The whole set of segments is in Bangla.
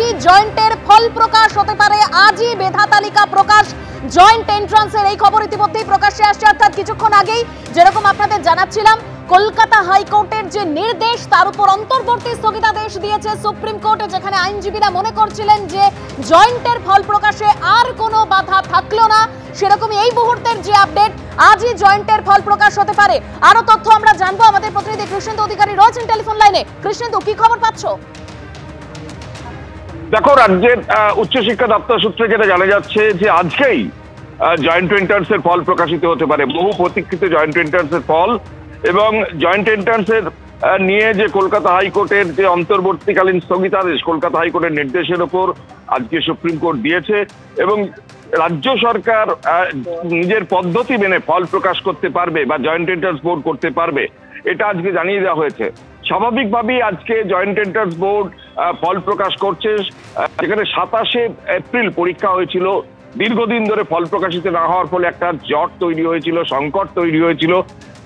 আজই জয়েন্টের ফল প্রকাশ হতে পারে, আজই মেধা তালিকা প্রকাশ। জয়েন্ট এন্ট্রান্সের এই খবর ইতিমধ্যেই প্রকাশ্যে আসছে, অর্থাৎ কিছুক্ষণ আগেই যেরকম আপনাদের জানাচ্ছিলাম কলকাতা হাইকোর্টের যে নির্দেশ তার উপর অন্তর্বর্তী স্থগিতাদেশ দিয়েছে সুপ্রিম কোর্ট, যেখানে আইনজীবীরা মনে করছিলেন যে জয়েন্টের ফল প্রকাশে আর কোনো বাধা থাকলো না। সেরকমই এই মুহূর্তের যে আপডেট, আজই জয়েন্টের ফল প্রকাশ হতে পারে। আরো তথ্য আমরা জানবো, আমাদের প্রতিনিধি কৃষ্ণেন্দু অধিকারী রয়েছেন টেলিফোন লাইনে। কৃষ্ণেন্দু, কি খবর পাচ্ছ? দেখো, রাজ্যের উচ্চশিক্ষা দপ্তর সূত্রে যেটা জানা যাচ্ছে যে আজকেই জয়েন্ট এন্ট্রান্সের ফল প্রকাশিত হতে পারে। বহু প্রতীক্ষিত জয়েন্ট এন্ট্রান্সের ফল এবং জয়েন্ট এন্ট্রান্সের নিয়ে যে কলকাতা হাইকোর্টের যে অন্তর্বর্তীকালীন স্থগিতাদেশ, কলকাতা হাইকোর্টের নির্দেশের ওপর আজকে সুপ্রিম কোর্ট দিয়েছে এবং রাজ্য সরকার নিজের পদ্ধতি মেনে ফল প্রকাশ করতে পারবে বা জয়েন্ট এন্ট্রান্স বোর্ড করতে পারবে, এটা আজকে জানিয়ে দেওয়া হয়েছে। স্বাভাবিকভাবেই আজকে জয়েন্ট এন্ট্রান্স বোর্ড ফল প্রকাশ করছে, যেখানে 27শে এপ্রিল পরীক্ষা হয়েছিল। দীর্ঘদিন ধরে ফল প্রকাশিত না হওয়ার ফলে একটা জট তৈরি হয়েছিল, সংকট তৈরি হয়েছিল।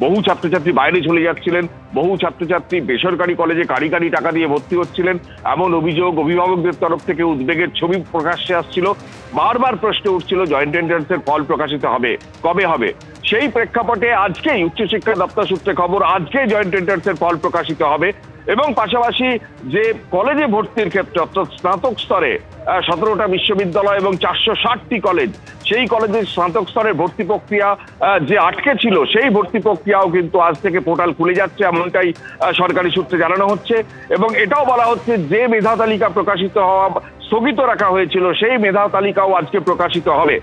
বহু ছাত্রছাত্রী বাইরে চলে যাচ্ছিলেন, বহু ছাত্রছাত্রী বেসরকারি কলেজে কারি টাকা দিয়ে ভর্তি হচ্ছিলেন, এমন অভিযোগ অভিভাবকদের তরফ থেকে উদ্বেগের ছবি প্রকাশ্যে আসছিল। বারবার প্রশ্ন উঠছিল জয়েন্ট এন্ট্রান্সের ফল প্রকাশিত হবে, কবে হবে। সেই প্রেক্ষাপটে আজকেই উচ্চশিক্ষা দপ্তর সূত্রে খবর, আজকেই জয়েন্ট এন্ট্রান্সের ফল প্রকাশিত হবে এবং পাশাপাশি যে কলেজে ভর্তির ক্ষেত্রে অর্থাৎ স্নাতক স্তরে 17টা বিশ্ববিদ্যালয় এবং 460টি কলেজ, সেই কলেজের স্নাতক স্তরের ভর্তি প্রক্রিয়া যে আটকে ছিল, সেই ভর্তি প্রক্রিয়াও কিন্তু আজ থেকে পোর্টাল খুলে যাচ্ছে, এমনটাই সরকারি সূত্রে জানানো হচ্ছে। এবং এটাও বলা হচ্ছে যে মেধা তালিকা প্রকাশিত হওয়া স্থগিত রাখা হয়েছিল, সেই মেধা তালিকাও আজকে প্রকাশিত হবে।